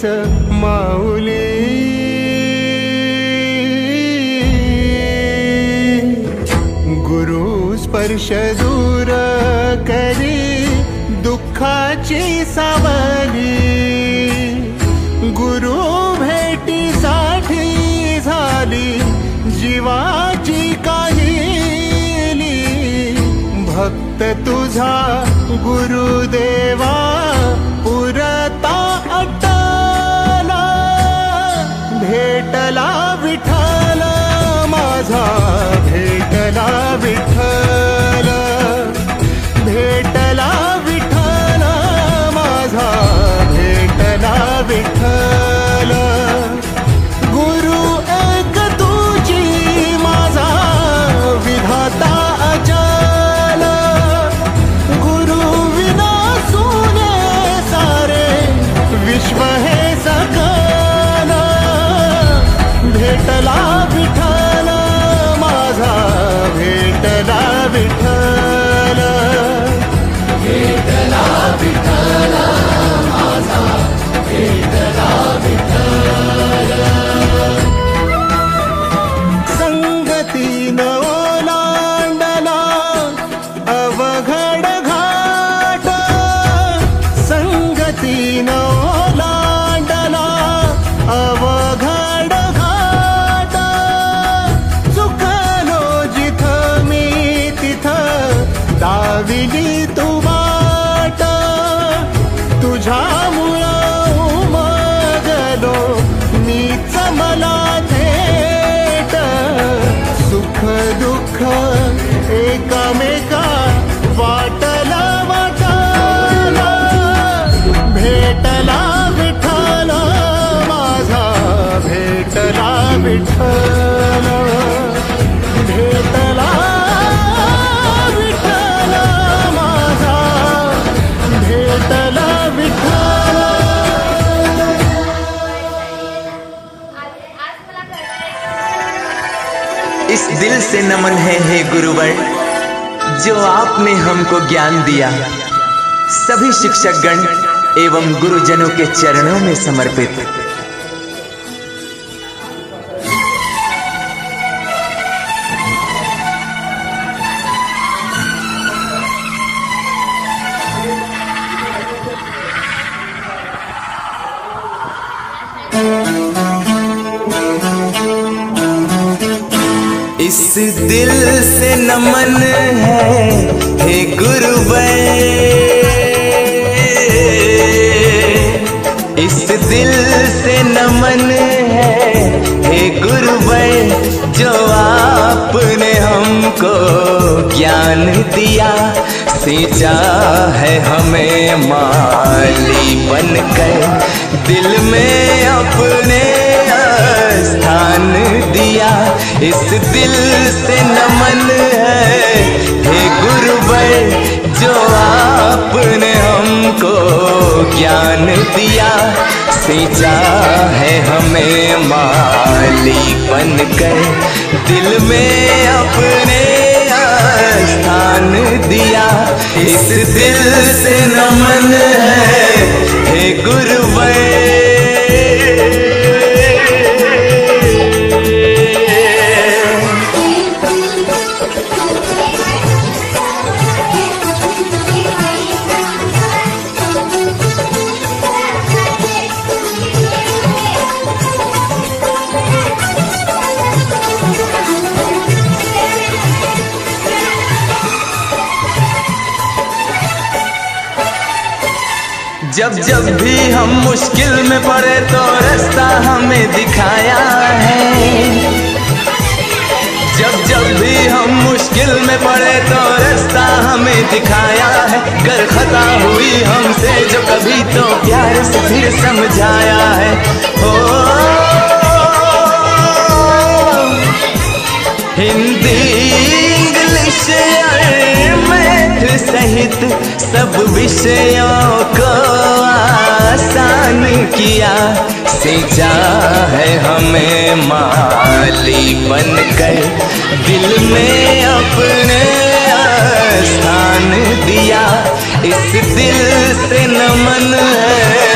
हीच माऊली। गुरु स्पर्श दूर करी दुःखाची सावली। गुरु भेटीसाठी झाली जीवाची काहिली। भक्त तुझा गुरुदेवा पुरता अटला। भेटला विठ्ठल माझा, भेटला विठ्ठल। भेटला विठ्ठल माझा, भेटला विठ्ठल। गुरु एक तुझी माझा विधाता अचल। गुरु विना सुने सारे विश्व हे सकल। भेटला विठ्ठल माझा, भेटला विठ्ठल। भेटला विठ्ठल माझा, भेटला विठ्ठल। संगतीन ओलांडला अवघड घाट। संगतीन ओलांडला अवघड घाट। चुकलो जिथं मी तिथं दाविली तू वाट। तुझ्यामुळं उमगलो मीच मला थेट। सुख दुःख एकामेका वाटला वाटला। भेटला विठ्ठल माझा, भेटला विठ्ठल। भेटला विठ्ठल माझा, भेटला विठ्ठल। इस दिल से नमन है हे गुरुवर, जो आपने हमको ज्ञान दिया। सभी शिक्षकगण एवं गुरुजनों के चरणों में समर्पित। इस दिल से नमन है हे गुरुवर। इस दिल से नमन है हे गुरुवर, जो आपने हमको ज्ञान दिया। सींचा है हमें माली बनकर, दिल में अपने स्थान दिया। इस दिल से नमन है हे गुरुवर, जो आपने हमको ज्ञान दिया। सींचा है हमें माली बनकर, दिल में अपने स्थान दिया। इस दिल से नमन है हे गुरुवर। जब जब भी हम मुश्किल में पड़े तो रास्ता हमें दिखाया है। जब जब भी हम मुश्किल में पड़े तो रास्ता हमें दिखाया है। कर खता हुई हमसे जो कभी तो प्यार से फिर समझाया है। ओ हिंदी इंग्लिश मैथ सहित सब विषयों को आसान किया। सींचा है हमें माली बनकर, दिल में अपने स्थान दिया। इस दिल से नमन है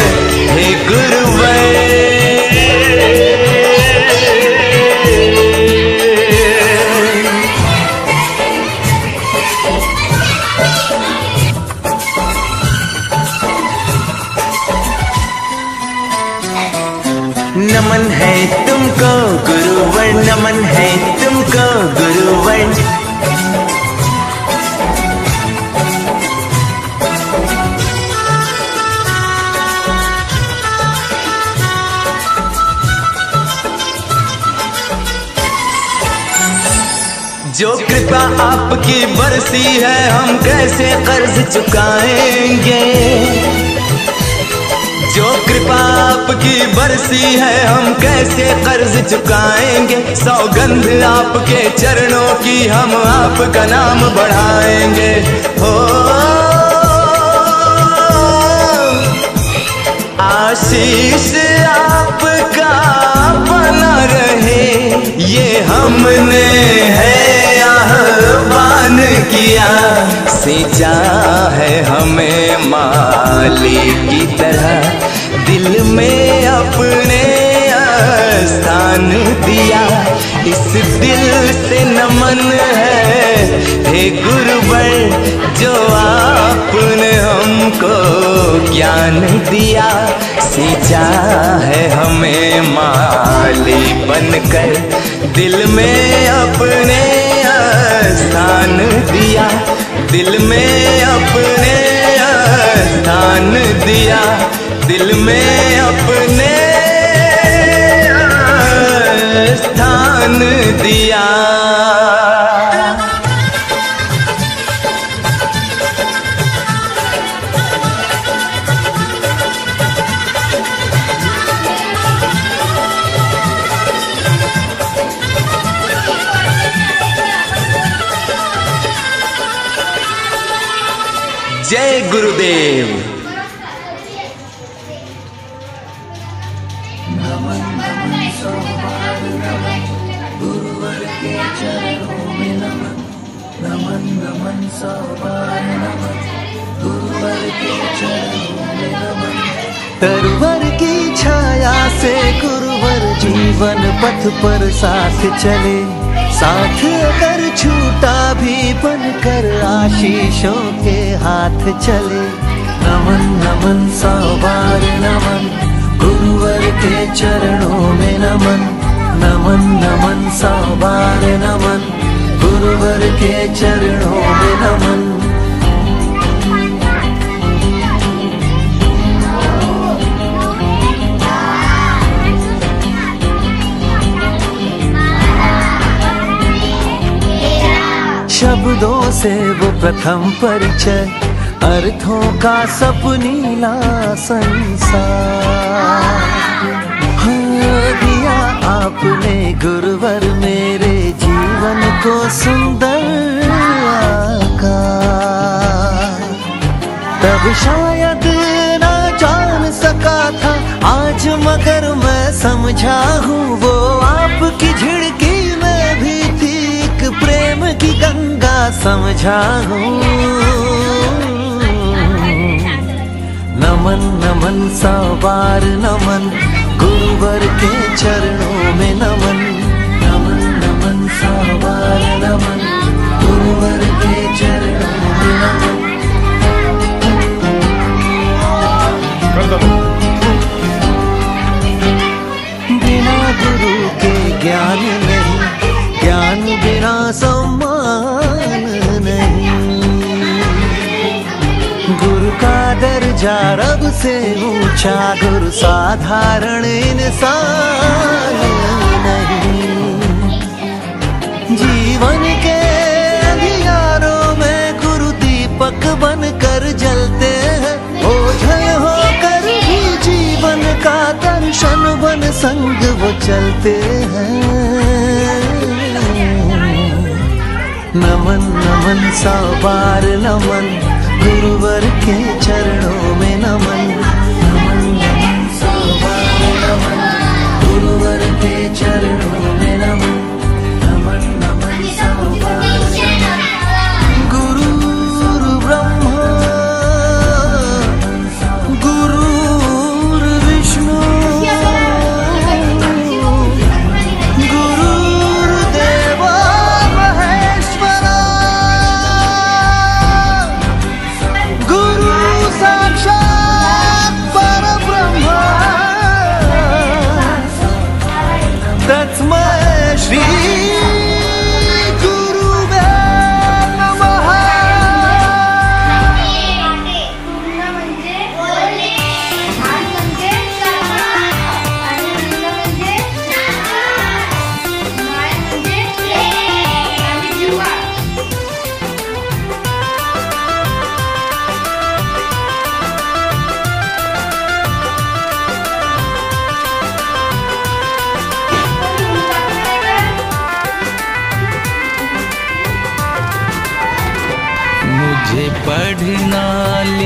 हे गुरुवर। नमन है तुमको गुरुवर, नमन है तुमको गुरुवर। जो कृपा आपकी बरसी है हम कैसे कर्ज चुकाएंगे, जो कृपा आपकी बरसी है हम कैसे कर्ज चुकाएंगे। सौगंध आपके चरणों की हम आपका नाम बढ़ाएंगे। हो आशीष आपका बना रहे, ये हमने है आह्वान किया। सींचा है हमें माली की तरह, दिल में अपने स्थान दिया। इस दिल से नमन है हे गुरुवर, जो आपने हमको ज्ञान दिया। सींचा है हमें माली बनकर, दिल में अपने स्थान दिया। दिल में अपने स्थान दिया, दिल में अपने स्थान दिया। जय गुरुदेव। नमन नमन सोमवार नमन, गुरुवर के चरणों में नमन। नमन नमन सोमवार नमन, गुरुवर के चरणों में नमन। तरवर की छाया से गुरुवर जीवन पथ पर साथ चले, साथ अगर छूटा भी बनकर आशीषों के हाथ चले। नमन नमन सोमवार नमन, गुरुवर के चरणों में नमन। नमन नमन सोमवार नमन, गुरुवर के चरणों में नमन। शब्दों से वो प्रथम परिचय, अर्थों का सपनीला संसार। दिया आपने गुरुवर मेरे जीवन को सुंदर आकार। तब शायद ना जान सका था आज, मगर मैं समझा हूँ वो आपकी झिड़की में भी थी एक प्रेम की गंगा समझा हूँ। नमन नमन सोमवार नमन, गुरुवर के चरणों में नमन। नमन नमन सोमवार नमन, गुरुवर के चरणों में नमन। बिना गुरु के ज्ञान नहीं, ज्ञान बिना सम्मान नहीं। गुरु का दर्जा रब से ऊंचा, गुरु साधारण इंसान नहीं। जीवन के अंधियारों में गुरु दीपक बनकर जलते हैं, ओझल होकर भी जीवन का दर्शन बन संग वो चलते हैं। नमन नमन सोमवार नमन, गुरुवर के चरणों में नमन। नमन नमन सोमवार नमन, गुरुवर के चरणों में नमन। नमन नमन सोमवार नमन, गुरुर् ब्रह्मा गुरुर्विष्णु गुरुर्देवो महेश्वरा, गुरु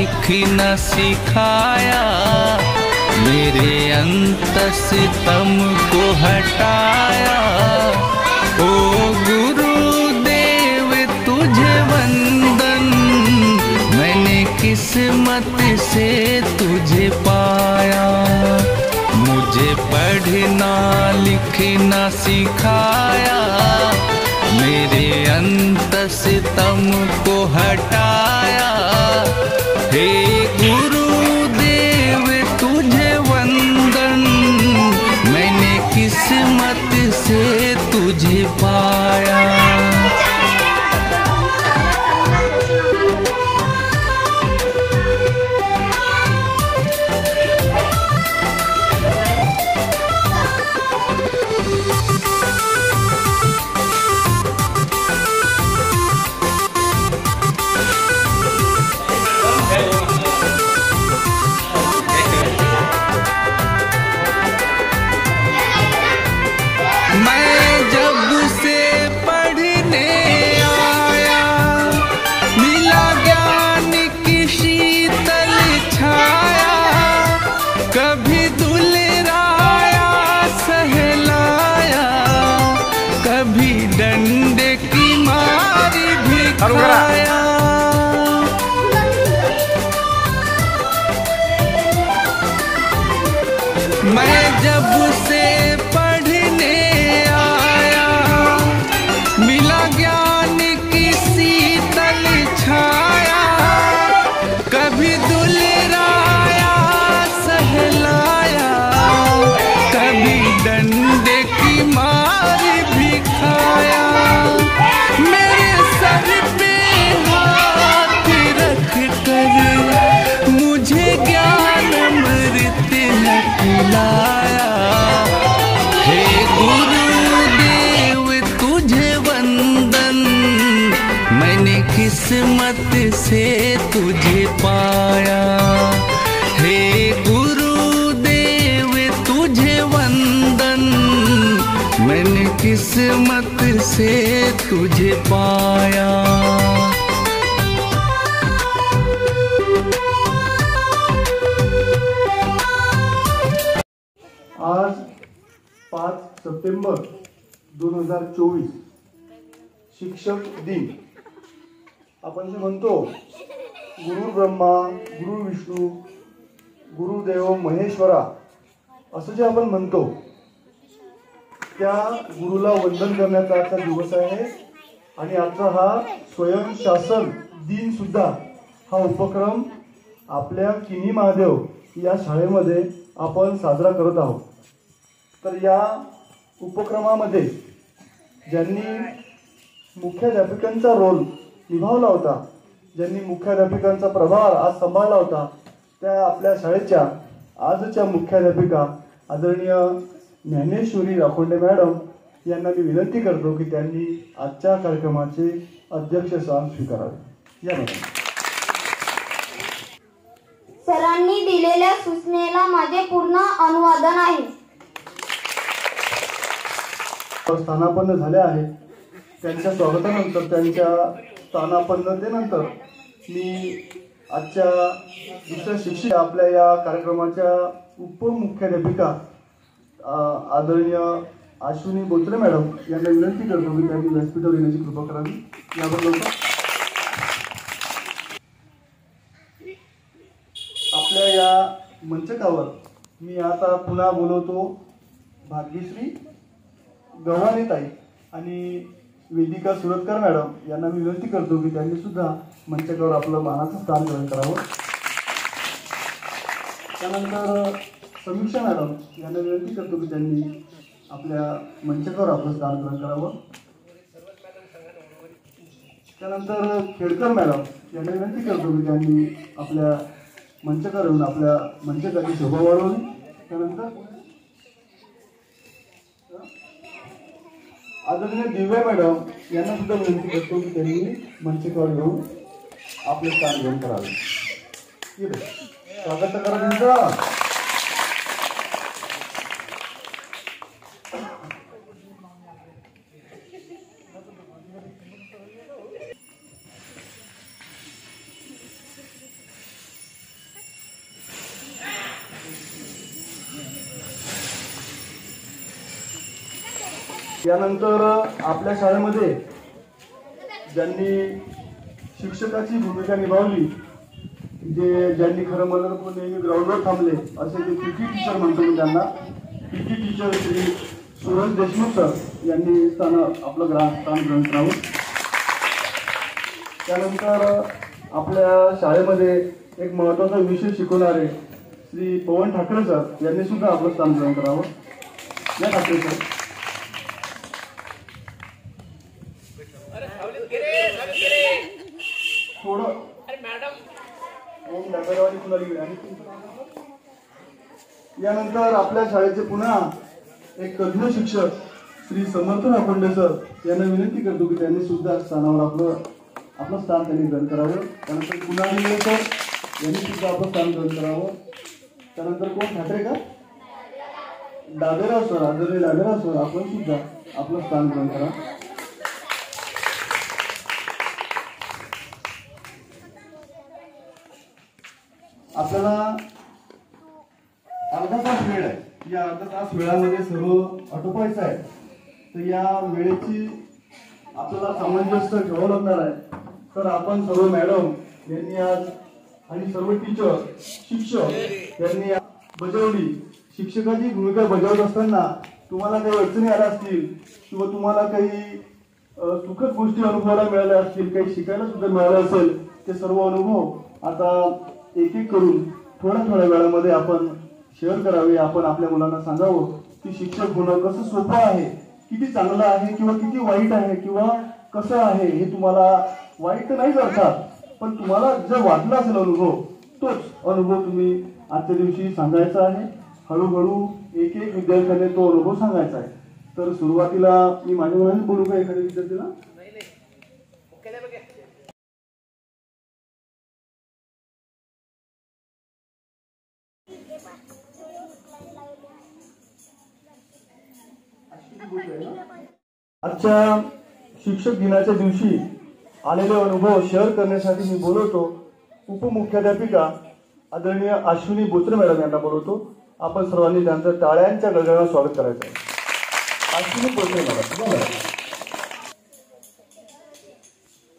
लिख न सिखाया, मेरे अंतःसितम को हटाया। ओ गुरुदेव तुझे वंदन, मैंने किस्मत से तुझे पाया। मुझे पढ़ना लिखना सिखाया, मेरे अंतःसितम को हटाया। हे गुरुदेव तुझे वंदन, मैंने किस्मत से तुझे पाया। मैं जब से पढ़ने आया, मिला ज्ञान की शीतल छाया। कभी दुलराया सहलाया, कभी डंडे की मार भी खाया। मेरे सर पे हाथ रख कर मुझे ज्ञान अमृत खिलाया। हे गुरुदेव तुझे वंदन, मैंने किस्मत से तुझे पाया। हे गुरुदेव तुझे वंदन, मैंने किस्मत से तुझे पाया। आज 5 सप्टेंबर 2024 शिक्षक दिन। आपण जे म्हणतो गुरु ब्रह्मा गुरु विष्णू गुरुदेव महेश्वरा असं जे आपण म्हणतो, त्या गुरुला वंदन करण्याचा आजचा दिवस आहे। आणि आजचा हा स्वयंशासन दिन सुद्धा हा उपक्रम आपल्या किनी महादेव या शाळेमध्ये आपण साजरा करत आहोत। तर या उपक्रमामध्ये ज्यांनी मुख्याध्यापकांचा रोल निभावला होता, ज्यांनी मुख्याध्यापकांचा प्रभार आज सांभाळला होता, त्या आपल्या शाळेच्या आजच्या मुख्याध्यापिका आदरणीय ज्ञानेश्वरी राखोंडे मॅडम यांना मी विनंती करतो की त्यांनी आजच्या कार्यक्रमाचे अध्यक्षस्थान स्वीकारावे। या मॅडम। सरांनी दिलेल्या सूचनेला माझे पूर्ण अनुवादन आहे। स्थानापन्न झाले आहे, त्यांच्या स्वागतानंतर त्यांच्या स्थानापन्नतेनंतर मी आजच्या दुसऱ्या शिक्षक आपल्या या कार्यक्रमाच्या उपमुख्याध्यापिका आदरणीय अश्विनी बोत्रे मॅडम यांना विनंती करतो की त्यांनी व्यासपीठावर येण्याची कृपा करावी। याबद्दल आपल्या या मंचकावर मी आता पुन्हा बोलवतो भाग्यश्री गव्हाणेताई आणि वेदिका सुरतकर मॅडम यांना मी विनंती करतो की त्यांनी सुद्धा मंचकावर आपलं मानाचं स्थान ग्रहण करावं। त्यानंतर समीक्षा मॅडम यांना विनंती करतो की त्यांनी आपल्या मंचकावर आपलं स्थान ग्रहण करावं। त्यानंतर खेडकर मॅडम यांना विनंती करतो की त्यांनी आपल्या मंचकावर येऊन आपल्या मंचकाची शोभा वाढवली। त्यानंतर आदरणीय दिव्या मॅडम यांना सुद्धा विनंती करतो की त्यांनी मंचकावर येऊन आपले स्थान ग्रहण करावे। स्वागत करा तुमचं। यानंतर आपल्या शाळेमध्ये ज्यांनी शिक्षकाची भूमिका निभावली, ज्यांनी खरं म्हणलं तर नेहमी ग्राउंडवर थांबले असे ते पीटी टीचर म्हणतो मी त्यांना. PT teacher Shri Suraj Deshmukh sir यांनी आपलं स्थान ग्रहण करावं. त्यानंतर आपल्या शाळेमध्ये एक महत्त्वाचा विषय शिकवणारे श्री पवन ठाकरे सर यांनी सुद्धा आपलं स्थान ग्रहण करावं. या ठाकरे सर. थोडं यानंतर आपल्या शाळेचे पुन्हा एक तज्ञ शिक्षक श्री समर्थ नाकोंडे सर यांना विनंती करतो की त्यांनी सुद्धा स्थानावर आपलं स्थान त्यांनी ग्रहण करावं. त्यानंतर पुन्हा सर यांनी सुद्धा आपलं स्थान ग्रहण करावं. त्यानंतर कोण ठाकरे का डाबेराव सर, आदरणीय डाबेराव सर, आपण सुद्धा आपलं स्थान ग्रहण करा. आपल्याला अर्धा तास वेळ आहे. या अर्धा तास वेळामध्ये सर्व आटोपायचं आहे. तर या वेळेची आपल्याला सामंजस्य ठेवावं लागणार आहे. तर आपण सर्व मॅडम यांनी आज आणि सर्व टीचर शिक्षक यांनी बजावली. शिक्षकाची भूमिका बजावत असताना तुम्हाला काही अडचणी आल्या असतील किंवा तुम्हाला काही सुखद गोष्टी अनुभवायला मिळाल्या असतील, काही शिकायला सुद्धा मिळालं असेल, ते सर्व अनुभव आता एक एक करून थोड्या थोड्या वेळामध्ये आपण शेअर करावे. आपण आपल्या मुलांना सांगावं की शिक्षक होणं कसं सोपं आहे, किती चांगलं आहे किंवा किती वाईट आहे किंवा कसं आहे. हे तुम्हाला वाईट तर नाही करतात, पण तुम्हाला जर वाटलं असेल अनुभव, तोच अनुभव तुम्ही आजच्या दिवशी सांगायचा आहे. हळूहळू एक एक विद्यार्थ्याने तो अनुभव सांगायचा आहे. तर सुरुवातीला मी माझ्या मुलांनी बोलू का एखाद्या विद्यार्थ्याला? आजच्या शिक्षक दिनाच्या दिवशी आलेले अनुभव शेअर करण्यासाठी मी बोलवतो उपमुख्याध्यापिका आदरणीय अश्विनी बोचरे मॅडम यांना बोलवतो. आपण सर्वांनी त्यांचं टाळ्यांच्या गजरानं स्वागत करायचं आहे. अश्विनी बोचरे मॅडम.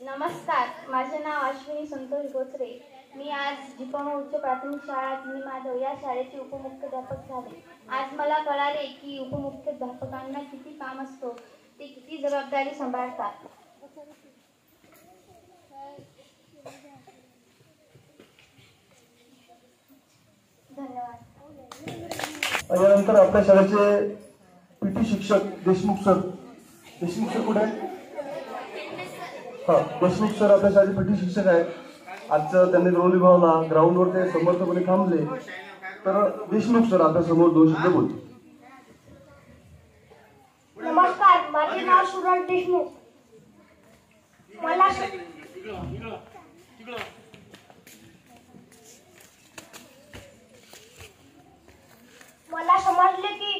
नमस्कार, माझे नाव अश्विनी संतोष बोचरे. मी आज जिपम उच्च प्राथमिक शाळा तिनी माधव या शाळेचे उपमुख्याध्यापक झाले. आज मला कळाले की उपमुख्याध्यापकांना किती काम असतो, ते किती जबाबदारी सांभाळतात. धन्यवाद. यानंतर आपल्या शाळेचे पीटी शिक्षक देशमुख सर. देशमुख सर कुठे आहे? हा, देशमुख सर आपल्या शाळेचे पीटी शिक्षक आहेत. आजचं त्यांनी रोल निभावला, ग्राउंडवर ते समर्थपणे थांबले. तर देशमुख सर आपल्या समोर 2 शब्द बोलतील. नमस्कार, माझे नाव सूरज देशमुख. मला समजले की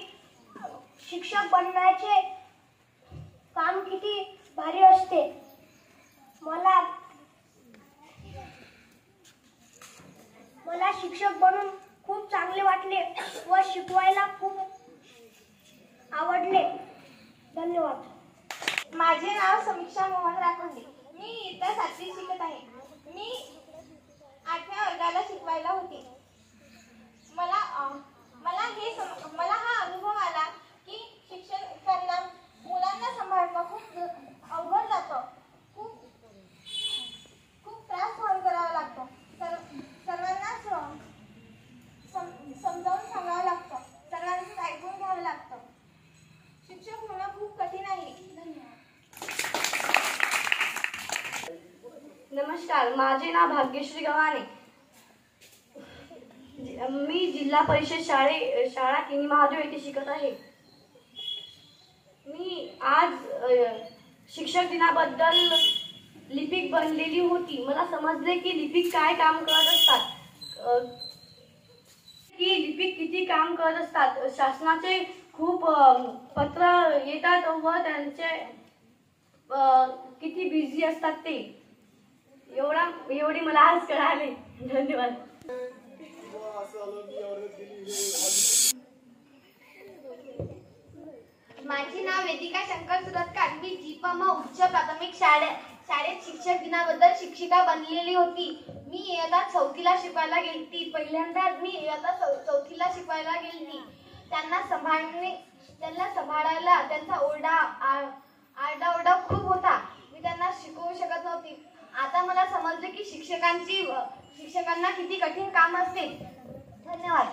शिक्षक बनण्याचे काम किती भारी असते. मला शिक्षक बनून खूप चांगले वाटले व शिकवायला खूप आवडले. धन्यवाद. माझे नाव समीक्षा मोहन राखोंडे. मी इयत्ता 7वी शिकत आहे. मी 8व्या वर्गाला शिकवायला होते. मला हा अनुभव आला की शिक्षकांना मुलांना सांभाळणं खूप अवघड जातं. खूप त्रास सहन करावा लागतो. सर्वांना समजावून सांगावं लागतं. सर्वांचं ऐकून घ्यावं लागतं. शिक्षक होणं खूप कठीण आहे. धन्यवाद. नमस्कार, माझे नाव भाग्यश्री गव्हाणे. मी जिल्हा परिषद शाळा तिनी महादेव येथे शिकत आहे. मी आज शिक्षक दिनाबद्दल लिपिक बनलेली होती. मला समजले की लिपिक काय काम करत असतात, किती काम करत असतात. शासनाचे खूप पत्र येतात व त्यांचे किती बिझी असतात ते. एवढी मला आज कळाले. धन्यवाद. माझे नाव वेदिका शंकर सुरतकर. मी जीपम उच्च प्राथमिक शाळेत शिक्षक दिनाबद्दल शिक्षिका बनलेली होती. मी इयत्ता 4थीला शिकवायला गेलती. पहिल्यांदा मी इयत्ता 4थीला शिकवायला गेलती. त्यांना सांभाळायला त्यांचा आरडाओरडा खूप होता. मी त्यांना शिकवू शकत नव्हती. आता मला समजले की शिक्षकांना किती कठीण काम असते. धन्यवाद.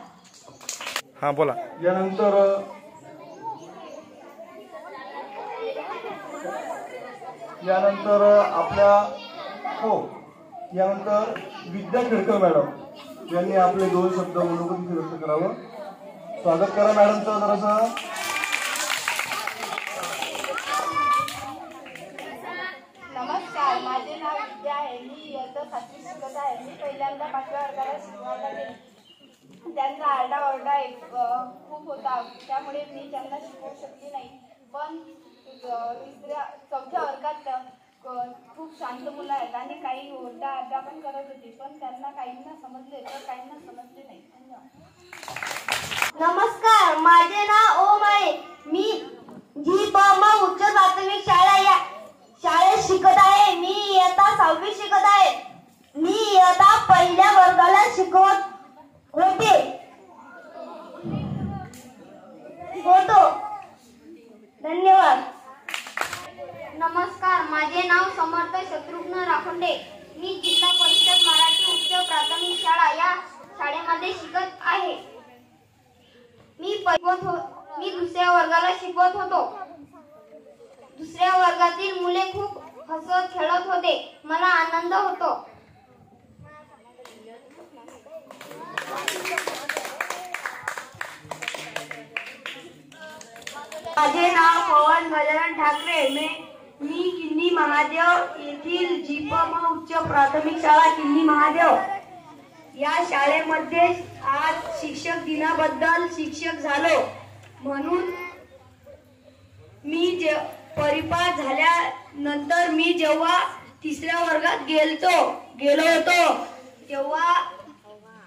हा बोला. यानंतर विद्या खेडकर मॅडम यांनी आपले 2 शब्द मनोगत व्यक्त करावं. स्वागत करा मॅडमचं जरासं. नमस्कार, माझे नाव विद्या आहे. मी इयत्ता 7वी शिकत आहे. मी पहिल्यांदा 5व्या वर्गाला शिकवायला गेले. त्यांचा आरडाओरडा खूप होता, त्यामुळे मी त्यांना शिकवू शकले नाही. पण 4थ्या वर्गात खूप शांत मुलं आहेत आणि काही ओरडा पण करत होते, पण त्यांना काहींना समजले तर काहींना समजले नाही. नमस्कार, माझे नाव ओम आहे. मी जीपम उच्च प्राथमिक शाळा या शाळेत शिकत आहे. मी इयत्ता 6वी शिकत आहे. मी इयत्ता 1ल्या वर्गाला शिकवत होतो. धन्यवाद. नमस्कार, माझे नाव समर्थ शत्रुघ्न राखोंडे. मी जिल्हा परिषद मराठी उच्च प्राथमिक शाळा या शाळेमध्ये शिकत आहे. मी 2ऱ्या वर्गाला शिकवत होतो. 2ऱ्या वर्गातील मुले खूप हसत खेळत होते. मला आनंद होतो. माझे नाव पवन गजानन ठाकरे. मी किन्नी महादेव येथील जीपम उच्च प्राथमिक शाळा किन्नी महादेव या शाळेमध्ये आज शिक्षक दिनाबद्दल शिक्षक झालो. म्हणून मी परिपाठ झाल्यानंतर मी जेव्हा 3ऱ्या वर्गात गेलो होतो तेव्हा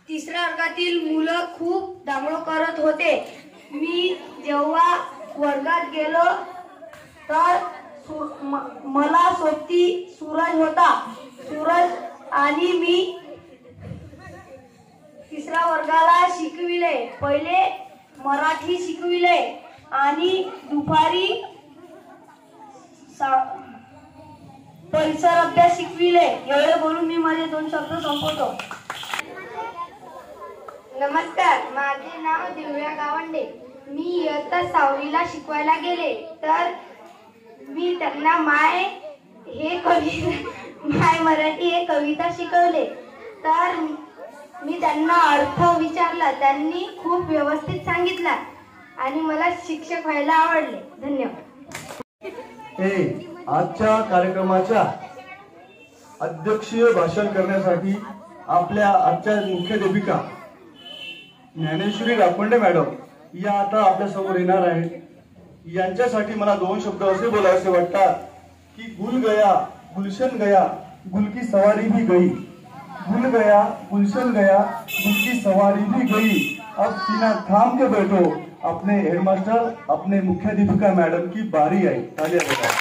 3ऱ्या वर्गातील मुलं खूप दांगडो करत होते. मी जेव्हा वर्गात गेलो तर मला सोबती सूरज होता. सूरज आणि मी 3ऱ्या वर्गाला शिकविले. पहिले मराठी शिकविले आणि दुपारी परिसर अभ्यास शिकविले. एवढे बोलून मी माझे 2 शब्द संपवतो. नमस्कार, माझे नाव दिव्या गावंडे. मी इयत्ता 6वीला शिकवायला गेले तर मी त्यांना माय मराठी हे कविता शिकवले. तर मी त्यांना अर्थ विचारला. त्यांनी खूप व्यवस्थित सांगितला आणि मला शिक्षक व्हायला आवडले. धन्यवाद. आजच्या कार्यक्रमाच्या अध्यक्षीय भाषण करण्यासाठी आपल्या आजच्या मुख्याध्यापिका ज्ञानेश्वरी राखोंडे मॅडम या आता आपल्या समोर येणार आहेत. यांच्यासाठी मला 2 शब्द असे बोलायचे वाटतात की गुल गया गुलशन गया गुल की सवारी भी गई. गुल गया गुलशन गया गुल की सवारी भी गई. अब सीना थाम के बैठो, अपने हेडमास्टर अपने मुख्याध्यापिका मैडम की बारी आई. तालियां बजाओ.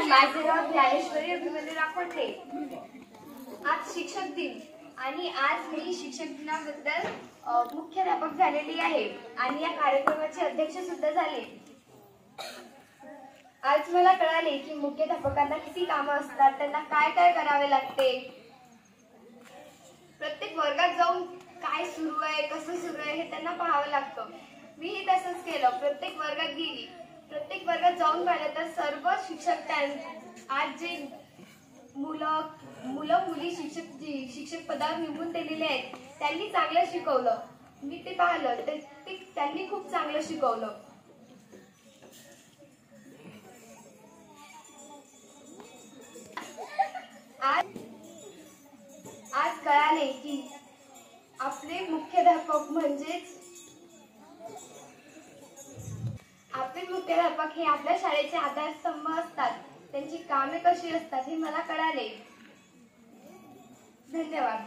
माझे नाव ज्ञानेश्वरी अभिमन्यू राखोंडे. आज शिक्षक दिन आणि आज मी शिक्षक दिनाबद्दल मुख्याध्यापक झालेली आहे आणि या कार्यक्रमाचे अध्यक्ष सुद्धा झाले. आज मला कळाले की मुख्याध्यापकांना किती कामं असतात, त्यांना काय काय करावे लागते. प्रत्येक वर्गात जाऊन काय सुरू आहे, कसं सुरू आहे हे त्यांना पाहावं लागतं. मीही तसंच केलं. प्रत्येक वर्गात गेली. प्रत्येक वर्गात जाऊन पाहिलं तर सर्व शिक्षक आज जे मुलं मुली शिक्षक पदावर निवडून दिलेले आहेत त्यांनी चांगलं शिकवलं. मी ते पाहिलं. त्यांनी खूप चांगलं शिकवलं. आज कळाले की आपले मुख्याध्यापक हे आपल्या शाळेचे आधारस्तंभ असतात. त्यांची कामे कशी असतात हे मला कळाले. धन्यवाद.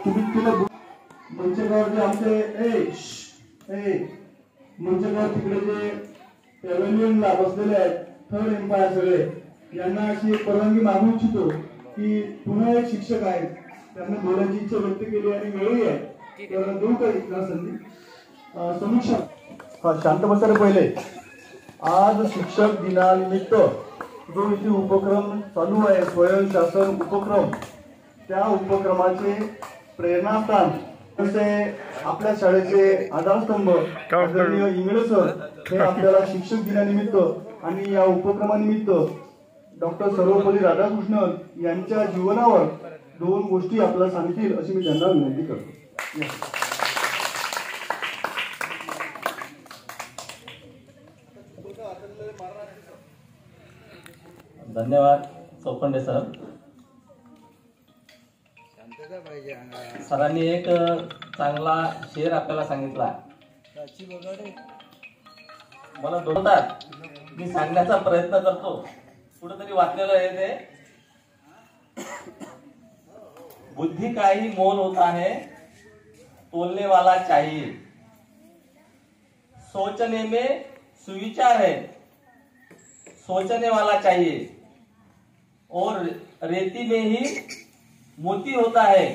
तुम्ही तुला मंचगावचे आमचे मंचगाव तिकडे जे पॅव्हेलियनला बसलेले आहेत थर्ड एम्पायर सगळे, यांना अशी परवानगी मागू इच्छितो की पुन्हा एक शिक्षक आहेत, त्यांना बोलायची इच्छा व्यक्त केली आणि वेळही आहे, तर देऊ काही संधी. समीक्षा शांत बसायला पहिले, आज शिक्षक दिनानिमित्त जो इथे उपक्रम चालू आहे स्वयंशासन उपक्रम, त्या उपक्रमाचे प्रेरणास्थान जसे आपल्या शाळेचे आधारस्तंभ आदरणीय इंगळे सर हे आपल्याला शिक्षक दिनानिमित्त आणि या उपक्रमानिमित्त डॉक्टर सर्वपल्ली राधाकृष्णन यांच्या जीवनावर 2 गोष्टी आपल्याला सांगतील अशी मी त्यांना विनंती करतो. धन्यवाद चौखंडे सर. सरांनी एक चांगला शेर आपल्याला सांगितला. मला दोनतात मी सांगण्याचा प्रयत्न करतो, कुठेतरी वाचलेलं आहे ते. बुद्धि का ही मोल होता है, तोलने वाला चाहिए. सोचने में सुविचार है, सोचने वाला चाहिए. और रेती में ही मोती होता है,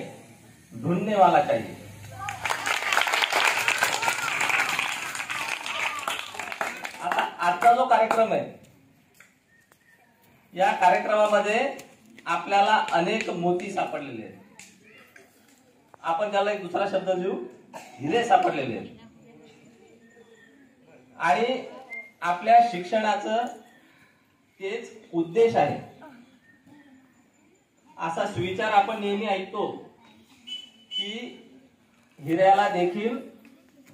ढूंढने वाला चाहिए. आता आजचा जो कार्यक्रम आहे, या कार्यक्रमामध्ये आपल्याला अनेक मोती सापडलेले आहेत. आपण त्याला एक दुसरा शब्द देऊ, हिरे सापडलेले आहेत. आणि आपल्या शिक्षणाचं तेच उद्देश आहे. असा सुविचार आपण नेहमी ऐकतो की हिऱ्याला देखील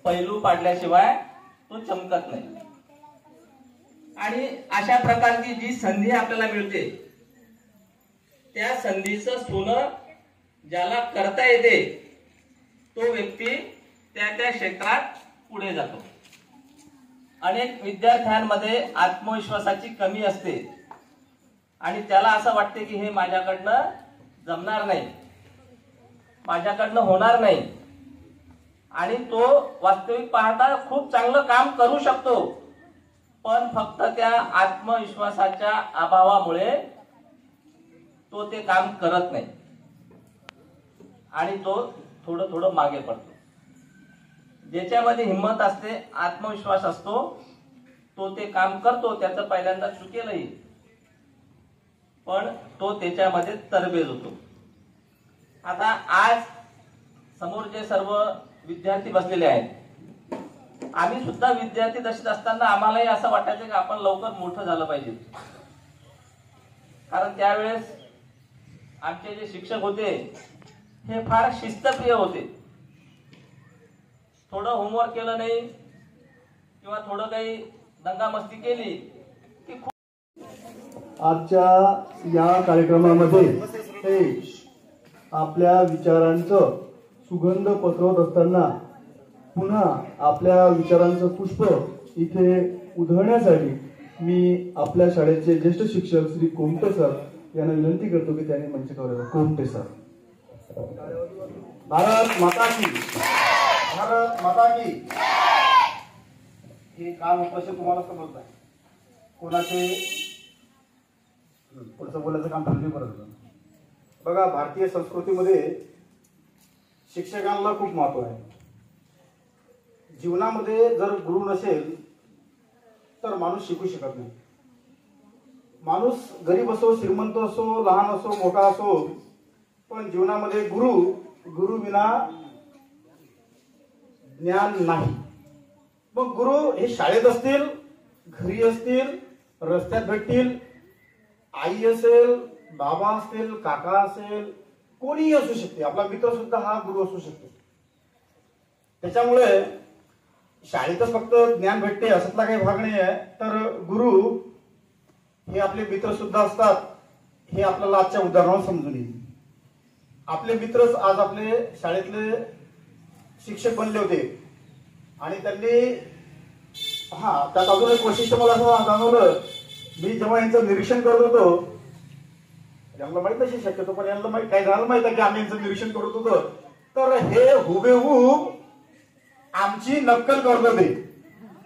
पैलू पाडल्याशिवाय तो चमकत नाही. आणि अशा प्रकारची जी संधी आपल्याला मिळते, त्या संधीचं सोनं ज्याला करता येते तो व्यक्ती त्या त्या क्षेत्रात पुढे जातो. अनेक विद्यार्थ्यांमध्ये आत्मविश्वासाची कमी असते आणि त्याला असं वाटते की हे माझ्याकडनं जमणार नाही, माझ्याकडनं होणार नाही. आणि तो वास्तविक पाहता खूप चांगलं काम करू शकतो, पण फक्त त्या आत्मविश्वासाच्या अभावामुळे तो ते काम करत नाही आणि तो थोडं थोडं मागे पडतो. ज्याच्यामध्ये हिंमत असते, आत्मविश्वास असतो, तो ते काम करतो. त्याचं पहिल्यांदा चुकेलही, पण तो त्याच्यामध्ये तरबेज होतो. आता आज समोर जे सर्व विद्यार्थी बसलेले आहेत, आम्ही सुद्धा विद्यार्थी दशेत असताना आम्हालाही असं वाटायचं की आपण लवकर मोठं झालं पाहिजे. कारण त्यावेळेस आमचे जे शिक्षक होते हे फार शिस्तप्रिय होते. थोडं होमवर्क केलं नाही किंवा थोडं काही दंगामस्ती केली की खूप. आजच्या या कार्यक्रमामध्ये आपल्या विचारांचं सुगंध पसरवत असताना पुन्हा आपल्या विचारांचं पुष्प इथे उधळण्यासाठी मी आपल्या शाळेचे ज्येष्ठ शिक्षक श्री कोमटे सर यांना विनंती करतो की त्यांनी मंचावर यावं. कोमटे सर. भारत माता की, भारत माता की. हे काम कसे तुम्हाला समजत आहे, कोणाचे पुढचं बोलायचं काम ठरले परत. बघा, भारतीय संस्कृतीमध्ये शिक्षकांना खूप महत्व आहे. जीवनामध्ये जर गुरु नसेल तर माणूस शिकू शकत नाही. माणूस गरीब असो, श्रीमंत असो, लहान असो, मोठा असो, पण जीवनामध्ये गुरु विना ज्ञान नाही. मग गुरु हे शाळेत असतील, घरी असतील, रस्त्यात भेटतील, आई असेल, बाबा असतील, काका असेल, कोणीही असू शकते. आपला मित्र सुद्धा हा गुरु असू शकतो. त्याच्यामुळे शाळेतच फक्त ज्ञान भेटते असातला काही भाग नाही आहे, तर गुरु हे आपले मित्र सुद्धा असतात. हे आपल्याला आजच्या उदाहरणावर समजून येईल. आपले मित्रच आज आपले शाळेतले शिक्षक बनले होते आणि त्यांनी हा, त्यात अजून एक वैशिष्ट्य मला असं जाणवलं, मी जेव्हा यांचं निरीक्षण करत होतो, यांना माहित नसेल शक्यतो, पण यांना माहित, काही जणांना माहित आहे की आम्ही यांचं निरीक्षण करत होतो, तर हे हुबेहूब आमची नक्कल करत होते.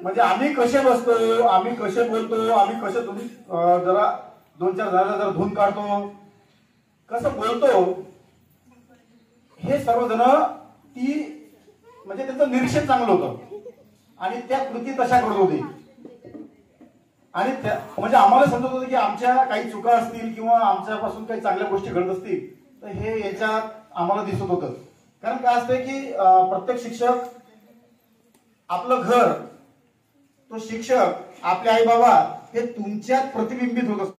म्हणजे आम्ही कसे बसतो, आम्ही कसे बोलतो, आम्ही कसे जरा 2-4 जणांना जरा धुवून काढतो, कसं बोलतो, हे सर्वजण ती म्हणजे त्यांचं निरीक्षण चांगलं होतं आणि त्या कृती तशा करत होती. आणि म्हणजे आम्हाला समजत होतं की आमच्या काही चुका असतील किंवा आमच्यापासून काही चांगल्या गोष्टी घडत असतील तर हे याच्यात आम्हाला दिसत होतं. कारण काय असतंय की प्रत्येक शिक्षक आपलं घर, तो शिक्षक, आपले आई बाबा हे तुमच्यात प्रतिबिंबित होत असतो.